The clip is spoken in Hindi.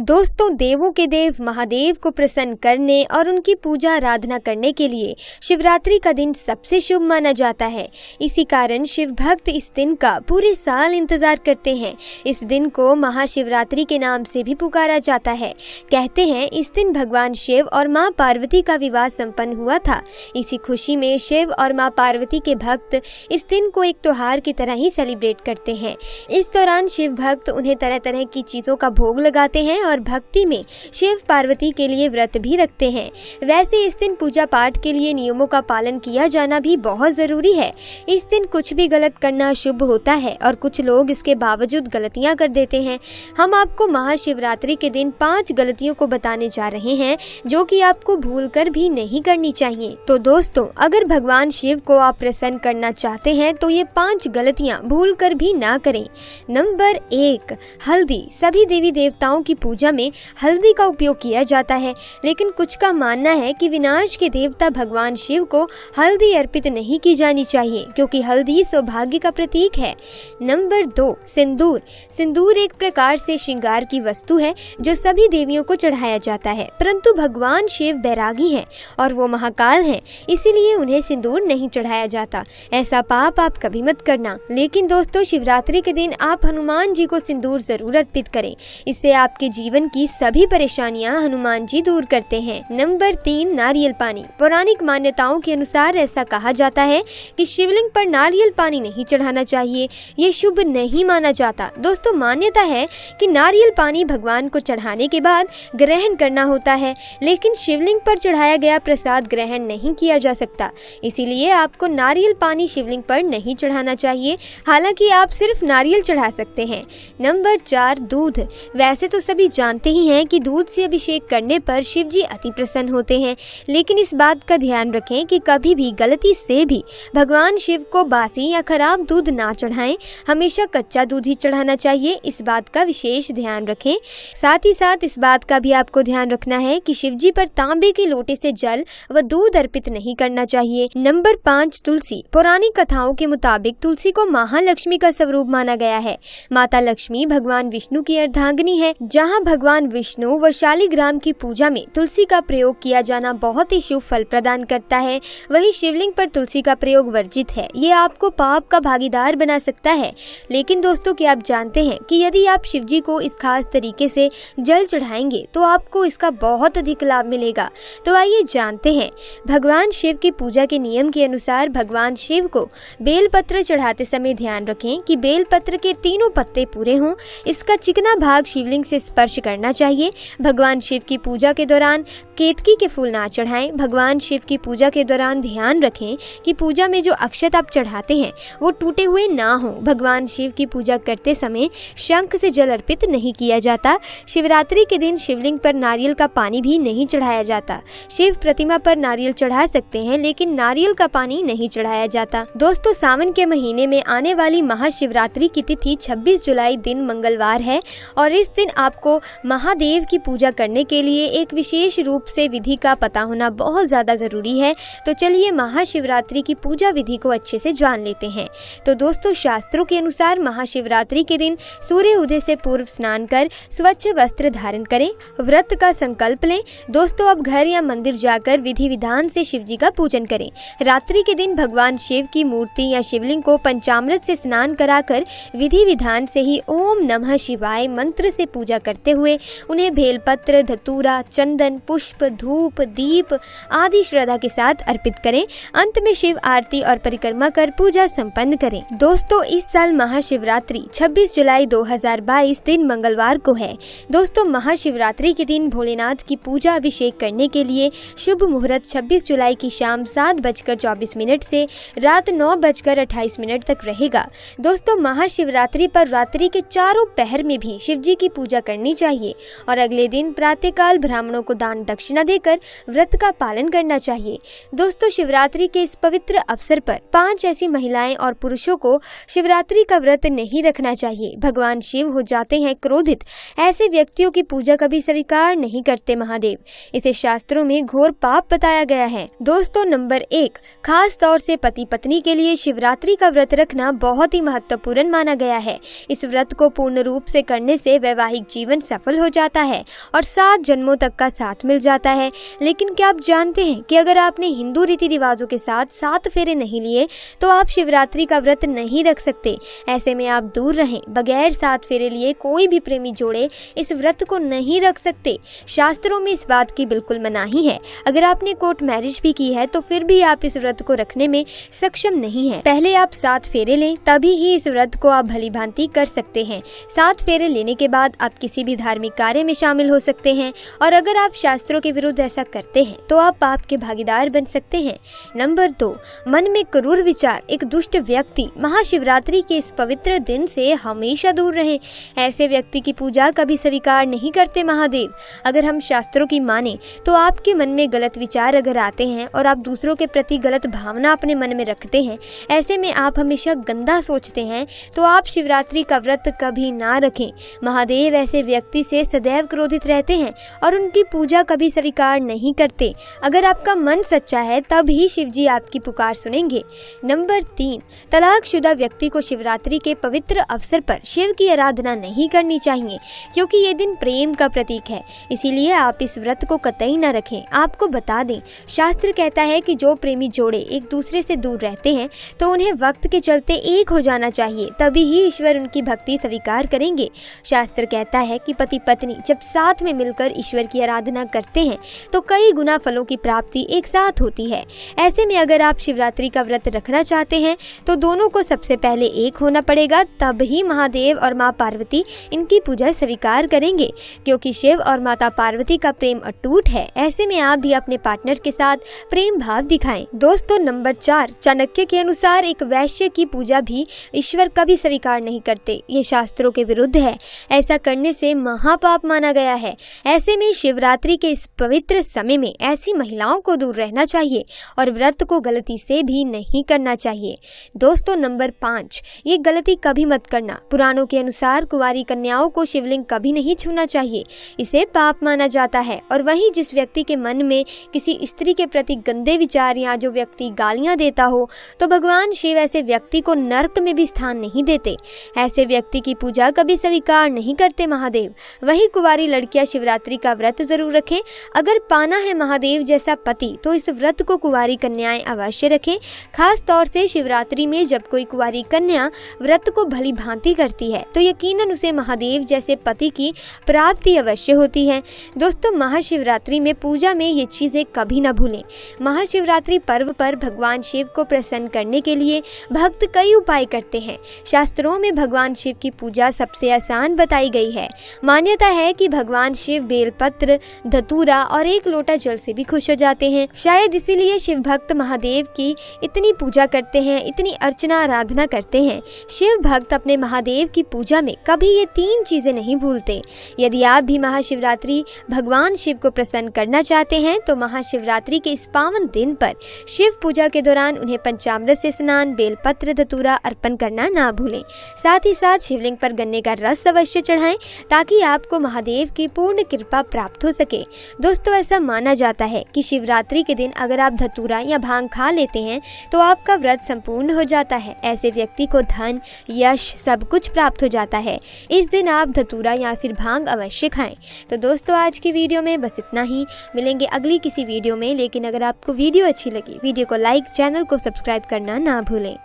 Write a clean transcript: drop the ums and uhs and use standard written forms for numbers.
दोस्तों, देवों के देव महादेव को प्रसन्न करने और उनकी पूजा आराधना करने के लिए शिवरात्रि का दिन सबसे शुभ माना जाता है। इसी कारण शिव भक्त इस दिन का पूरे साल इंतजार करते हैं। इस दिन को महाशिवरात्रि के नाम से भी पुकारा जाता है। कहते हैं इस दिन भगवान शिव और माँ पार्वती का विवाह संपन्न हुआ था। इसी खुशी में शिव और माँ पार्वती के भक्त इस दिन को एक त्योहार की तरह ही सेलिब्रेट करते हैं। इस दौरान शिव भक्त उन्हें तरह तरह की चीजों का भोग लगाते हैं और भक्ति में शिव पार्वती के लिए व्रत भी रखते हैं। वैसे इस दिन पूजा पाठ के लिए नियमों का पालन किया जाना भी बहुत जरूरी है। इस दिन कुछ भी गलत करना शुभ होता है और कुछ लोग इसके बावजूद गलतियां कर देते हैं। हम आपको महाशिवरात्रि के दिन 5 गलतियों को बताने जा रहे हैं जो कि आपको भूलकर भी नहीं करनी चाहिए। तो दोस्तों, अगर भगवान शिव को आप प्रसन्न करना चाहते हैं तो ये 5 गलतियां भूलकर भी ना करें। नंबर 1, हल्दी। सभी देवी देवताओं की पूजा में हल्दी का उपयोग किया जाता है, लेकिन कुछ का मानना है कि विनाश के देवता भगवान शिव को हल्दी अर्पित नहीं की जानी चाहिए, क्योंकि हल्दी सौभाग्य का प्रतीक है। नंबर 2, सिंदूर। सिंदूर एक प्रकार से श्रृंगार की वस्तु है जो सभी देवियों को चढ़ाया जाता है, परंतु भगवान शिव बैरागी हैं और वो महाकाल हैं, इसीलिए उन्हें सिंदूर नहीं चढ़ाया जाता। ऐसा पाप आप कभी मत करना। लेकिन दोस्तों, शिवरात्रि के दिन आप हनुमान जी को सिंदूर जरूर अर्पित करें। इससे आपके जीवन की सभी परेशानियां हनुमान जी दूर करते हैं। नंबर 3, नारियल पानी। पौराणिक मान्यताओं के अनुसार ऐसा कहा जाता है कि शिवलिंग पर नारियल पानी नहीं चढ़ाना चाहिए, ये शुभ नहीं माना जाता। दोस्तों, मान्यता है कि नारियल पानी भगवान को चढ़ाने के बाद ग्रहण करना होता है, लेकिन शिवलिंग पर चढ़ाया गया प्रसाद ग्रहण नहीं किया जा सकता, इसीलिए आपको नारियल पानी शिवलिंग पर नहीं चढ़ाना चाहिए। हालांकि आप सिर्फ नारियल चढ़ा सकते हैं। नंबर 4, दूध। वैसे तो सभी जानते ही हैं कि दूध से अभिषेक करने पर शिव जी अति प्रसन्न होते हैं, लेकिन इस बात का ध्यान रखें कि कभी भी गलती से भी भगवान शिव को बासी या खराब दूध ना चढ़ाएं। हमेशा कच्चा दूध ही चढ़ाना चाहिए, इस बात का विशेष ध्यान रखें। साथ ही साथ इस बात का भी आपको ध्यान रखना है कि शिव जी पर तांबे के लोटे से जल व दूध अर्पित नहीं करना चाहिए। नंबर 5, तुलसी। पौराणिक कथाओं के मुताबिक तुलसी को महालक्ष्मी का स्वरूप माना गया है। माता लक्ष्मी भगवान विष्णु की अर्धांगिनी है। जहां भगवान विष्णु व शालिग्राम की पूजा में तुलसी का प्रयोग किया जाना बहुत ही शुभ फल प्रदान करता है, वहीं शिवलिंग पर तुलसी का प्रयोग वर्जित है। ये आपको पाप का भागीदार बना सकता है। लेकिन दोस्तों, क्या आप जानते हैं कि यदि आप शिव जी को इस खास तरीके से जल चढ़ाएंगे तो आपको इसका बहुत अधिक लाभ मिलेगा। तो आइए जानते हैं। भगवान शिव की पूजा के नियम के अनुसार भगवान शिव को बेलपत्र चढ़ाते समय ध्यान रखें कि बेलपत्र के तीनों पत्ते पूरे हों। इसका चिकना भाग शिवलिंग से स्पर्श करना चाहिए। भगवान शिव की पूजा के दौरान केतकी के फूल ना चढ़ाएं। भगवान शिव की पूजा के दौरान ध्यान रखें कि पूजा में जो अक्षत आप चढ़ाते हैं वो टूटे हुए ना हो। भगवान शिव की पूजा करते समय शंख से जल अर्पित नहीं किया जाता। शिवरात्रि के दिन शिवलिंग पर नारियल का पानी भी नहीं चढ़ाया जाता। शिव प्रतिमा पर नारियल चढ़ा सकते हैं, लेकिन नारियल का पानी नहीं चढ़ाया जाता। दोस्तों, सावन के महीने में आने वाली महाशिवरात्रि की तिथि 26 जुलाई दिन मंगलवार है और इस दिन आपको महादेव की पूजा करने के लिए एक विशेष रूप से विधि का पता होना बहुत ज्यादा जरूरी है। तो चलिए महाशिवरात्रि की पूजा विधि को अच्छे से जान लेते हैं। तो दोस्तों, शास्त्रों के अनुसार महाशिवरात्रि के दिन सूर्य उदय से पूर्व स्नान कर स्वच्छ वस्त्र धारण करें, व्रत का संकल्प लें। दोस्तों, अब घर या मंदिर जाकर विधि विधान से शिव जी का पूजन करें। रात्रि के दिन भगवान शिव की मूर्ति या शिवलिंग को पंचामृत से स्नान कराकर विधि विधान से ही ओम नमः शिवाय मंत्र से पूजा करते हुए उन्हें बेलपत्र, धतूरा, चंदन, पुष्प, धूप, दीप आदि श्रद्धा के साथ अर्पित करें। अंत में शिव आरती और परिक्रमा कर पूजा संपन्न करें। दोस्तों, इस साल महाशिवरात्रि 26 जुलाई 2022 दिन मंगलवार को है। दोस्तों, महाशिवरात्रि के दिन भोलेनाथ की पूजा अभिषेक करने के लिए शुभ मुहूर्त 26 जुलाई की शाम 7:24 से रात 9:28 तक रहेगा। दोस्तों, महाशिवरात्रि पर रात्रि के चारों पहर में भी शिव जी की पूजा करनी चाहिए और अगले दिन प्रातःकाल ब्राह्मणों को दान दक्षिणा देकर व्रत का पालन करना चाहिए। दोस्तों, शिवरात्रि के इस पवित्र अवसर पर 5 ऐसी महिलाएं और पुरुषों को शिवरात्रि का व्रत नहीं रखना चाहिए। भगवान शिव हो जाते हैं क्रोधित। ऐसे व्यक्तियों की पूजा कभी स्वीकार नहीं करते महादेव। इसे शास्त्रों में घोर पाप बताया गया है। दोस्तों, नंबर 1, खास तौर से पति पत्नी के लिए शिवरात्रि का व्रत रखना बहुत ही महत्वपूर्ण माना गया है। इस व्रत को पूर्ण रूप से करने से वैवाहिक जीवन सफल हो जाता है और 7 जन्मों तक का साथ मिल जाता है। लेकिन क्या आप जानते हैं कि अगर आपने हिंदू रीति रिवाजों के साथ 7 फेरे नहीं लिए तो आप शिवरात्रि का व्रत नहीं रख सकते। ऐसे में आप दूर रहें। बगैर 7 फेरे लिए कोई भी प्रेमी जोड़े इस व्रत को नहीं रख सकते। शास्त्रों में इस बात की बिल्कुल मनाही है। अगर आपने कोर्ट मैरिज भी की है तो फिर भी आप इस व्रत को रखने में सक्षम नहीं है। पहले आप 7 फेरे लें, तभी ही इस व्रत को आप भली भांति कर सकते हैं। 7 फेरे लेने के बाद आप किसी भी धार्मिक कार्य में शामिल हो सकते हैं और अगर आप शास्त्रों के विरुद्ध ऐसा करते हैं तो आप पाप के भागीदार बन सकते हैं। नंबर 2, मन में क्रूर विचार। एक दुष्ट व्यक्ति महाशिवरात्रि के इस पवित्र दिन से हमेशा दूर रहे। ऐसे व्यक्ति की पूजा कभी स्वीकार नहीं करते महादेव। अगर हम शास्त्रों की माने तो आपके मन में गलत विचार अगर आते हैं और आप दूसरों के प्रति गलत भावना अपने मन में रखते हैं, ऐसे में आप हमेशा गंदा सोचते हैं, तो आप शिवरात्रि का व्रत कभी ना रखें। महादेव ऐसे व्यक्ति से सदैव क्रोधित रहते हैं और उनकी पूजा कभी स्वीकार नहीं करते। अगर आपका मन सच्चा है तब ही शिव जी आपकी पुकार सुनेंगे। नंबर 3, तलाकशुदा व्यक्ति को शिवरात्रि के पवित्र अवसर पर शिव की आराधना नहीं करनी चाहिए, क्योंकि ये दिन प्रेम का प्रतीक है। इसीलिए आप इस व्रत को कतई न रखें। आपको बता दें, शास्त्र कहता है कि जो प्रेमी जोड़े एक दूसरे से दूर रहते हैं तो उन्हें वक्त के चलते एक हो जाना चाहिए, तभी ही ईश्वर उनकी भक्ति स्वीकार करेंगे। शास्त्र कहता है कि पति पत्नी जब साथ में मिलकर ईश्वर की आराधना करते हैं तो कई गुना फलों की प्राप्ति एक साथ होती है। ऐसे में अगर आप शिवरात्रि का व्रत रखना चाहते हैं तो दोनों को सबसे पहले एक होना पड़ेगा, तब ही महादेव और माँ पार्वती इनकी पूजा स्वीकार करेंगे, क्योंकि शिव और माता पार्वती का प्रेम अटूट है। ऐसे में आप भी अपने पार्टनर के साथ प्रेम भाव दिखाएं। दोस्तों, नंबर 4, चाणक्य के अनुसार एक वैश्य की पूजा भी ईश्वर कभी स्वीकार नहीं करते। ये शास्त्रों के विरुद्ध है। ऐसा करने से महापाप माना गया है। ऐसे में शिवरात्रि के इस पवित्र समय में ऐसी महिलाओं को दूर रहना चाहिए और व्रत को गलती से भी नहीं करना चाहिए। दोस्तों, नंबर 5, ये गलती कभी मत करना। पुराणों के अनुसार कुंवारी कन्याओं को शिवलिंग कभी नहीं छूना चाहिए। इसे पाप माना जाता है। और वहीं जिस व्यक्ति के मन में किसी स्त्री के प्रति गंदे विचार या जो व्यक्ति गालियां देता हो तो भगवान शिव ऐसे व्यक्ति को नरक में भी स्थान नहीं देते। ऐसे व्यक्ति की पूजा कभी स्वीकार नहीं करते महादेव। वही कुंवारी लड़कियां शिवरात्रि का व्रत जरूर रखें। अगर पाना है महादेव जैसा पति तो इस व्रत को कुंवारी कन्याएं अवश्य रखें। खास तौर से शिवरात्रि में जब कोई कुंवारी कन्या व्रत को भली भांति करती है तो यकीनन उसे महादेव जैसे पति की प्राप्ति अवश्य होती है। दोस्तों, महाशिवरात्रि में पूजा में ये चीजें कभी न भूलें। महाशिवरात्रि पर्व पर भगवान शिव को प्रसन्न करने के लिए भक्त कई उपाय करते हैं। शास्त्रों में भगवान शिव की पूजा सबसे आसान बताई गई है। मान्यता है कि भगवान शिव बेलपत्र, धतूरा और 1 लोटा जल से भी खुश हो जाते हैं। शायद इसीलिए शिव भक्त महादेव की इतनी पूजा करते हैं, इतनी अर्चना आराधना करते हैं। शिव भक्त अपने महादेव की पूजा में कभी ये 3 चीजें नहीं भूलते। यदि आप भी महाशिवरात्रि भगवान शिव को प्रसन्न करना चाहते हैं तो महाशिवरात्रि के इस पावन दिन पर शिव पूजा के दौरान उन्हें पंचामृत से स्नान, बेलपत्र, धतूरा अर्पण करना ना भूलें। साथ ही साथ शिवलिंग पर गन्ने का रस अवश्य चढ़ाएं ताकि आपको महादेव की पूर्ण कृपा प्राप्त हो सके। दोस्तों, ऐसा माना जाता है कि शिवरात्रि के दिन अगर आप धतूरा या भांग खा लेते हैं तो आपका व्रत संपूर्ण हो जाता है। ऐसे व्यक्ति को धन, यश सब कुछ प्राप्त हो जाता है। इस दिन आप धतूरा या फिर भांग अवश्य खाएं। तो दोस्तों, आज की वीडियो में बस इतना ही। मिलेंगे अगली किसी वीडियो में। लेकिन अगर आपको वीडियो अच्छी लगी, वीडियो को लाइक, चैनल को सब्सक्राइब करना ना भूलें।